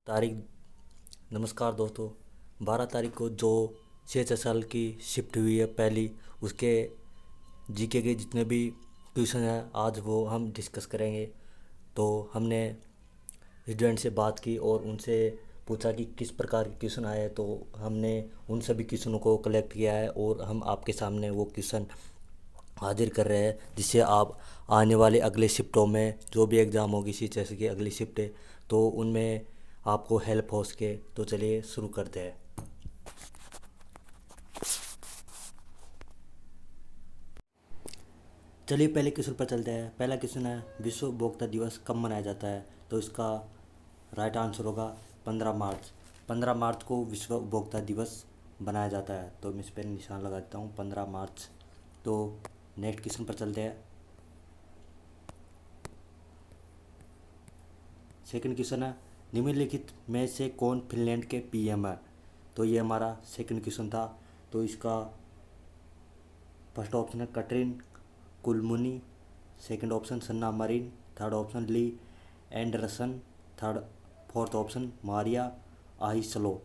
तारीख। नमस्कार दोस्तों। 12 तारीख को जो CHSL की शिफ्ट हुई है पहली, उसके जीके के जितने भी क्वेश्चन हैं आज वो हम डिस्कस करेंगे। तो हमने स्टूडेंट से बात की और उनसे पूछा कि किस प्रकार के क्वेश्चन आए, तो हमने उन सभी क्वेश्चनों को कलेक्ट किया है और हम आपके सामने वो क्वेश्चन हाजिर कर रहे हैं, जिससे आप आने वाले अगले शिफ्टों में जो भी एग्ज़ाम होगी CHSL की अगली शिफ्ट है, तो उनमें आपको हेल्प हो सके। तो चलिए शुरू करते हैं। चलिए पहले क्वेश्चन पर चलते हैं। पहला क्वेश्चन है, विश्व उपभोक्ता दिवस कब मनाया जाता है? तो इसका राइट आंसर होगा 15 मार्च। 15 मार्च को विश्व उपभोक्ता दिवस मनाया जाता है। तो मैं इस पर निशान लगा देता हूँ, 15 मार्च। तो नेक्स्ट क्वेश्चन पर चलते हैं। सेकंड क्वेश्चन है, निम्नलिखित में से कौन फिनलैंड के PM है? तो ये हमारा सेकंड क्वेश्चन था। तो इसका फर्स्ट ऑप्शन है Katri Kulmuni, second option Sanna Marin, third option Li Andersson, third fourth option Maria Ohisalo.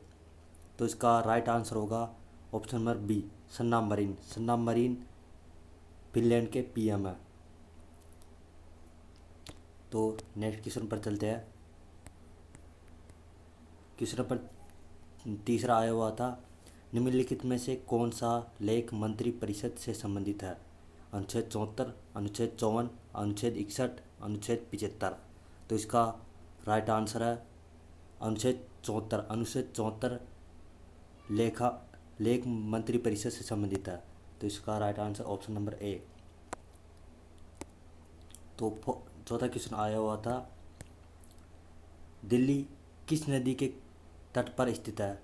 तो इसका राइट आंसर होगा option number B, Sanna Marin. Sanna Marin Finland के PM है। तो नेक्स्ट क्वेश्चन पर चलते हैं। क्वेश्चन पर तीसरा आया हुआ था, निम्नलिखित में से कौन सा लेख मंत्री परिषद से संबंधित है? अनुच्छेद 74, अनुच्छेद 54, अनुच्छेद 61, अनुच्छेद 75। तो इसका राइट आंसर है अनुच्छेद 74। अनुच्छेद 74 लेख मंत्री परिषद से संबंधित है। तो इसका राइट आंसर ऑप्शन नंबर ए। तो चौथा क्वेश्चन आया हुआ था, दिल्ली किस नदी के तट पर स्थित है?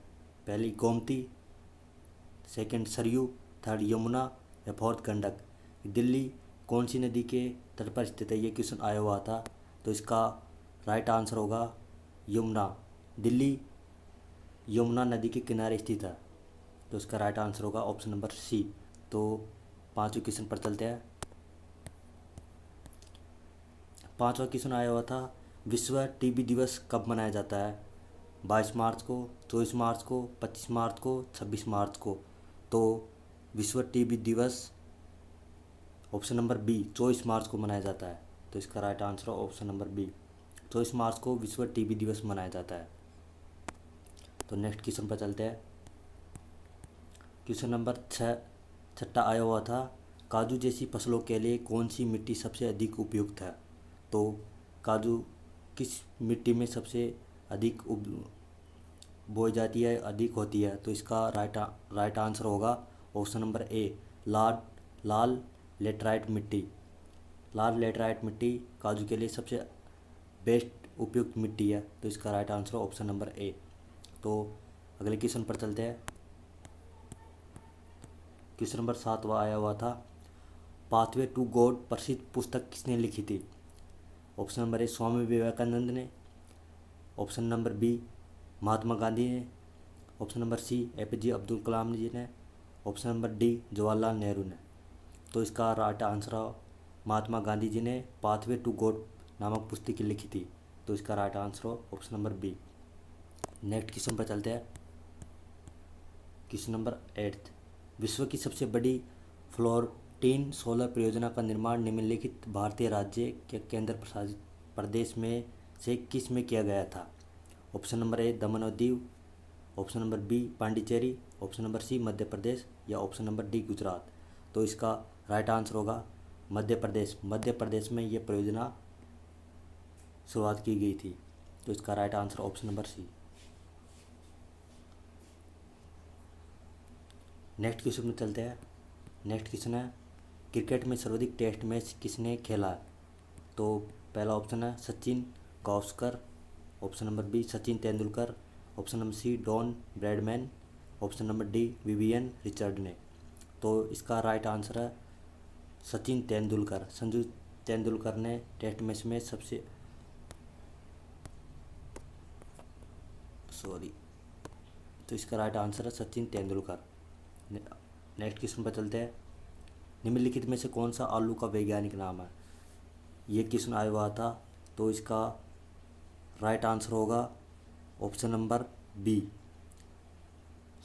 पहली गोमती, सेकंड सरयू, थर्ड यमुना या फोर्थ गंडक। दिल्ली कौन सी नदी के तट पर स्थित है, ये क्वेश्चन आया हुआ था। तो इसका राइट आंसर होगा यमुना। दिल्ली यमुना नदी के किनारे स्थित है। तो इसका राइट आंसर होगा ऑप्शन नंबर सी। तो पांचवें क्वेश्चन पर चलते हैं। पांचवा क्वेश्चन आया हुआ था, विश्व TB दिवस कब मनाया जाता है? 22 मार्च को, 24 मार्च को, 25 मार्च को, 26 मार्च को। तो विश्व TB दिवस ऑप्शन नंबर बी 24 मार्च को मनाया जाता है। तो इसका राइट आंसर है ऑप्शन नंबर बी, 24 मार्च को विश्व TB दिवस मनाया जाता है। तो नेक्स्ट क्वेश्चन पर चलते हैं। क्वेश्चन नंबर छठा आया हुआ था, काजू जैसी फसलों के लिए कौन सी मिट्टी सबसे अधिक उपयुक्त है? तो काजू किस मिट्टी में सबसे अधिक बोई जाती है, अधिक होती है? तो इसका राइट आंसर होगा ऑप्शन नंबर ए, लाल लेटराइट मिट्टी। लाल लेटराइट मिट्टी काजू के लिए सबसे बेस्ट उपयुक्त मिट्टी है। तो इसका राइट आंसर ऑप्शन नंबर ए। तो अगले क्वेश्चन पर चलते हैं। क्वेश्चन नंबर 7वां आया हुआ था, पाथवे टू गॉड प्रसिद्ध पुस्तक किसने लिखी थी? Option number A Swami Vivekananda ने, option number B Mahatma Gandhi ने, option number C APJ Abdul Kalam ji ने, option number D Jawaharlal Nehru ने। तो इसका राइट आंसर महात्मा गांधी जी ने पाथवे टू गॉड नामक पुस्तक लिखी थी। तो इसका right answer option number B. Next question पर चलते हैं। क्वेश्चन नंबर 8, विश्व की सबसे बड़ी फ्लोटिंग सोलर परियोजना का निर्माण निम्नलिखित भारतीय राज्य के केंद्र शासित प्रदेश में से किस में किया गया था? ऑप्शन नंबर ए दमन और Diu, option number B Pondicherry, option number C Madhya Pradesh या ऑप्शन नंबर डी गुजरात। तो इसका राइट आंसर होगा मध्य प्रदेश। मध्य प्रदेश में ये परियोजना शुरुआत की गई थी। तो इसका right answer option number C. Next question में चलते हैं। नेक्स्ट क्वेश्चन है, क्रिकेट में सर्वाधिक टेस्ट मैच किसने खेला है? तो पहला ऑप्शन है Sachin Gavaskar, option number B Sachin Tendulkar, option number C Don Bradman, option number D Vivian Richard ने। तो इसका राइट आंसर है सचिन तेंदुलकर। संजू तेंदुलकर ने टेस्ट मैच में सबसे तो इसका राइट आंसर है सचिन तेंदुलकर। नेक्स्ट क्वेश्चन पर चलते हैं। निम्नलिखित में से कौन सा आलू का वैज्ञानिक नाम है? ये क्वेश्चन आया हुआ था। तो इसका राइट आंसर होगा option number B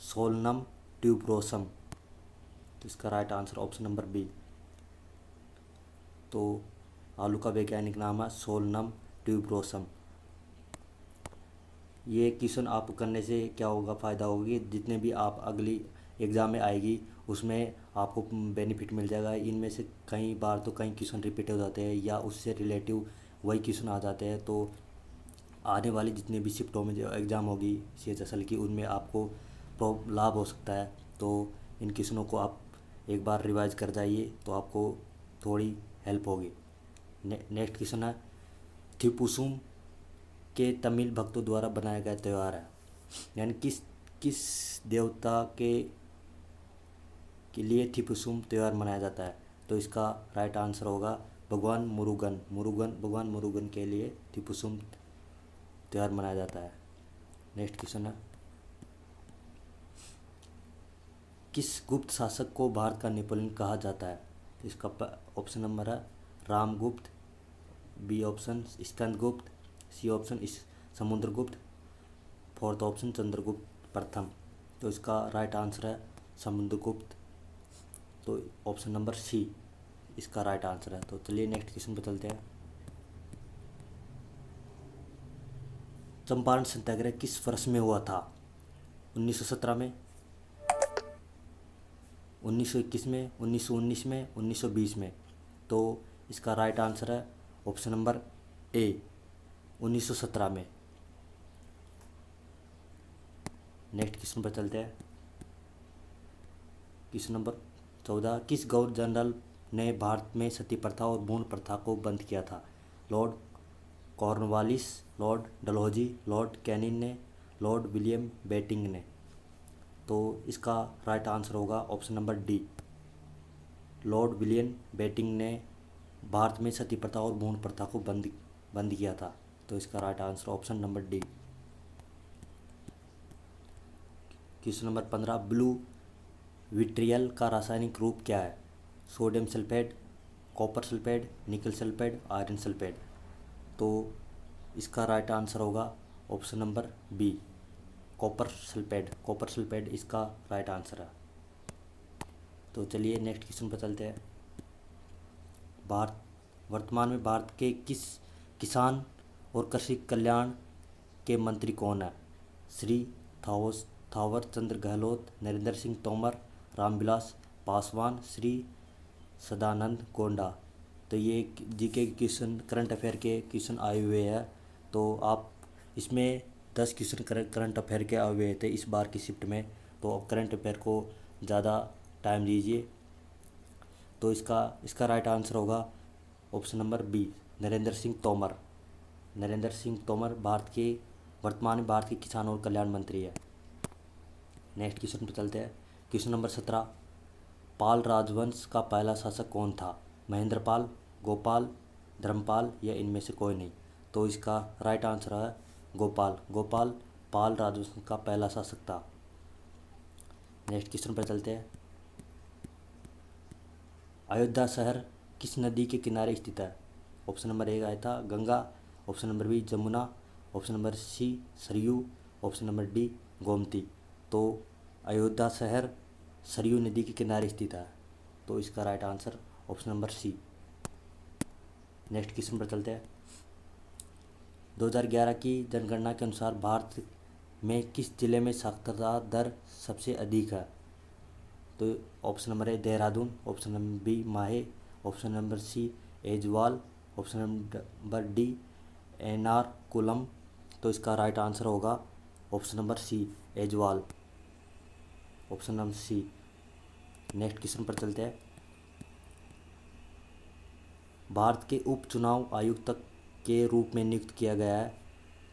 solanum tuberosum. तो इसका right answer option number B. तो आलू का वैज्ञानिक नाम है सोलनम ट्यूबरोसम। ये क्वेश्चन आप करने से क्या होगा, फ़ायदा होगी, जितने भी आप अगली एग्ज़ाम में आएगी उसमें आपको बेनिफिट मिल जाएगा। इनमें से कई बार तो कई क्वेश्चन रिपीट हो जाते हैं या उससे रिलेटिव वही क्वेश्चन आ जाते हैं। तो आने वाली जितने भी शिफ्टों में जो एग्ज़ाम होगी CHSL की, उनमें आपको लाभ हो सकता है। तो इन क्वेश्चनों को आप एक बार रिवाइज कर जाइए तो आपको थोड़ी हेल्प होगी। नेक्स्ट क्वेश्चन है थिपुसुम के तमिल भक्तों द्वारा बनाया गया त्यौहार है, यानी किस किस देवता के लिए थिपुसुम त्यौहार मनाया जाता है। तो इसका राइट आंसर होगा भगवान भगवान मुरुगन के लिए थिपुसुम त्यौहार मनाया जाता है। नेक्स्ट क्वेश्चन है किस गुप्त शासक को भारत का नेपोलियन कहा जाता है। इसका ऑप्शन नंबर है Ramgupta, B option Skandagupta, C option Samudragupta, fourth option Chandragupta प्रथम। तो इसका राइट आंसर है समुद्रगुप्त। तो ऑप्शन नंबर सी इसका राइट आंसर है। तो चलिए नेक्स्ट क्वेश्चन पे चलते हैं। चंपारण सत्याग्रह किस वर्ष में हुआ था। 1917 में, 1921 में, 1919 में, 1920 में। तो इसका राइट आंसर है ऑप्शन नंबर ए 1917 में। नेक्स्ट क्वेश्चन पर चलते हैं। क्वेश्चन नंबर 14 किस गवर्नर जनरल ने भारत में सती प्रथा और भ्रूण प्रथा को बंद किया था। Lord Cornwallis, Lord Dalhousie, Lord Canning ने, लॉर्ड विलियम बेटिंग ने। तो इसका राइट आंसर होगा option number D Lord William Bentinck ने भारत में सती प्रथा और भ्रूण प्रथा को बंद किया था। तो इसका right answer option number D. Question number 15 blue vitriol का रासायनिक रूप क्या है। Sodium sulphate, copper sulphate, nickel sulphate, iron sulphate. तो इसका राइट आंसर होगा option number B copper sulphate इसका राइट आंसर है। तो चलिए नेक्स्ट क्वेश्चन पर चलते हैं। वर्तमान में भारत के किस किसान और कृषि कल्याण के मंत्री कौन है। श्री थावर चंद्र गहलोत, नरेंद्र सिंह तोमर, रामविलास पासवान, श्री सदानंद गौंडा। तो ये जीके क्वेश्चन करंट अफेयर के क्वेश्चन आए हुए हैं। तो आप इसमें 10 क्वेश्चन करंट अफेयर के आए हुए थे इस बार की शिफ्ट में। तो अब करंट अफेयर को ज़्यादा टाइम दीजिए। तो इसका राइट आंसर होगा option number B Narendra Singh Tomar वर्तमान में भारत के किसान और कल्याण मंत्री है। नेक्स्ट क्वेश्चन पर चलते हैं। क्वेश्चन नंबर 17 पाल राजवंश का पहला शासक कौन था। महेंद्रपाल, गोपाल, धर्मपाल या इनमें से कोई नहीं। तो इसका राइट आंसर है गोपाल पाल राजवंश का पहला शासक था। नेक्स्ट क्वेश्चन पर चलते हैं। अयोध्या शहर किस नदी के किनारे स्थित है। ऑप्शन नंबर ए आया था Ganga, option number B Jamuna, option number C Saryu, option number D Gomti. तो अयोध्या शहर सरयू नदी के किनारे स्थित है। तो इसका right answer option number C. Next question पर चलते हैं। 2011 की जनगणना के अनुसार भारत में किस जिले में साक्षरता दर सबसे अधिक है। तो option number A Dehradun, option number B Mahe, option number C Aizawl, option number D Ernakulam. तो इसका राइट आंसर होगा option number C Aizawl, option number C. Next question पर चलते हैं। भारत के उप चुनाव आयुक्त के रूप में नियुक्त किया गया है।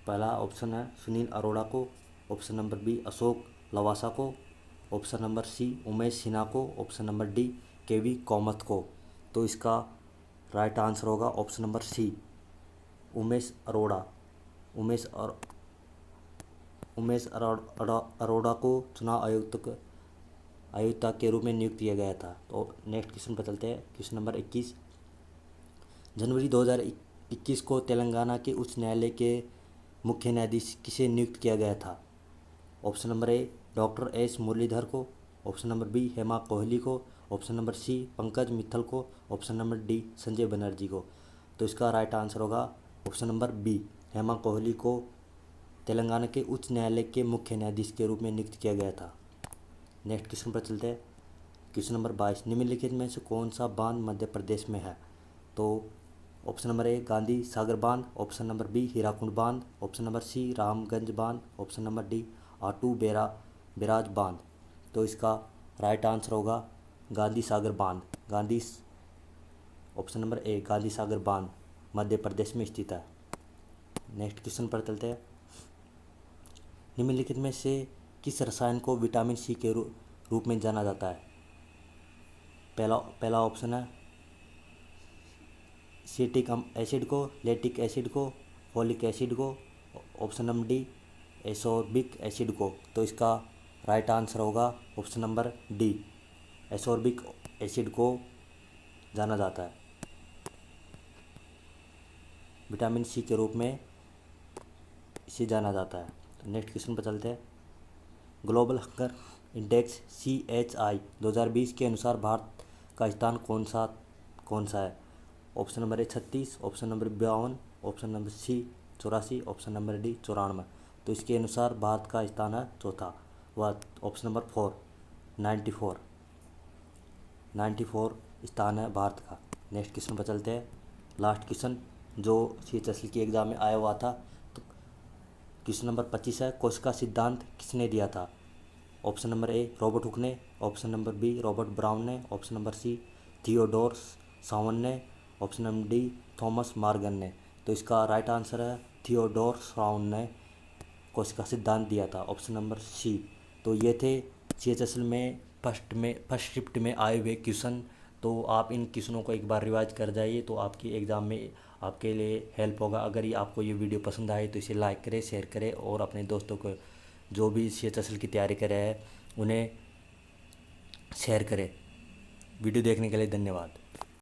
पहला ऑप्शन है सुनील अरोड़ा को, option number B Ashok Lavasa को, option number C Umesh Sinha को, option number D KV Kamath को। तो इसका राइट आंसर होगा option number C Umesh Arora को चुनाव आयुक्त के रूप में नियुक्त किया गया था। तो नेक्स्ट क्वेश्चन पर चलते हैं। क्वेश्चन नंबर 21 जनवरी 2021 को तेलंगाना के उच्च न्यायालय के मुख्य न्यायाधीश किसे नियुक्त किया गया था? Option number A doctor S Muralidhar को, option number B Hema Kohli को, option number C Pankaj Mittal को, option number D Sanjay Banerjee को। तो इसका राइट आंसर होगा option number B, Hema Kohli को तेलंगाना के उच्च न्यायालय के मुख्य न्यायाधीश के रूप में नियुक्त किया गया था। नेक्स्ट क्वेश्चन पर चलते हैं। क्वेश्चन नंबर 22, निम्नलिखित में से कौन सा बांध मध्य प्रदेश में है? तो ऑप्शन नंबर ए गांधी सागर बांध, ऑप्शन नंबर बी हीराकुंड बांध, ऑप्शन नंबर सी रामगंज बांध, ऑप्शन नंबर डी आटू बेराज बांध। तो इसका राइट आंसर होगा गांधी सागर बांध। ऑप्शन नंबर ए गांधी सागर बांध मध्य प्रदेश में स्थित है। नेक्स्ट क्वेश्चन पर चलते हैं। निम्नलिखित में से किस रसायन को विटामिन सी के रूप में जाना जाता है? पहला ऑप्शन है एसिटिक एसिड को, लैक्टिक एसिड को, फोलिक एसिड को, ऑप्शन नंबर डी एसोर्बिक एसिड को। तो इसका राइट आंसर होगा ऑप्शन नंबर डी, एसोर्बिक एसिड को जाना जाता है विटामिन सी के रूप में, इसे जाना जाता है। तो नेक्स्ट क्वेश्चन पर चलते हैं। ग्लोबल हंगर इंडेक्स CHI 2020 के अनुसार भारत का स्थान कौन सा है? Option number A 36, option number 52, option number C 84, option number D 94। तो इसके अनुसार भारत का स्थान है चौथा, वह ऑप्शन नंबर 4 94 स्थान है भारत का। नेक्स्ट क्वेश्चन पर चलते हैं। लास्ट क्वेश्चन जो CHSL की एग्ज़ाम में आया हुआ था। तो क्वेश्चन नंबर 25 है, कोशिका सिद्धांत किसने दिया था? Option number A Robert Hooke ने, option number B Robert Brown ने, option number C Theodor Schwann ने, option number D Thomas Morgan ने। तो इसका राइट आंसर है थियोडोर सावन ने कोशिका सिद्धांत दिया था, ऑप्शन नंबर सी। तो ये थे CHSL में फर्स्ट शिफ्ट में आए हुए क्वेश्चन। तो आप इन क्वेश्चनों को एक बार रिवाइज कर जाइए तो आपकी एग्ज़ाम में आपके लिए हेल्प होगा। अगर ये आपको ये वीडियो पसंद आए तो इसे लाइक करें, शेयर करें और अपने दोस्तों को जो भी CHSL की तैयारी कर रहे हैं उन्हें शेयर करें। वीडियो देखने के लिए धन्यवाद।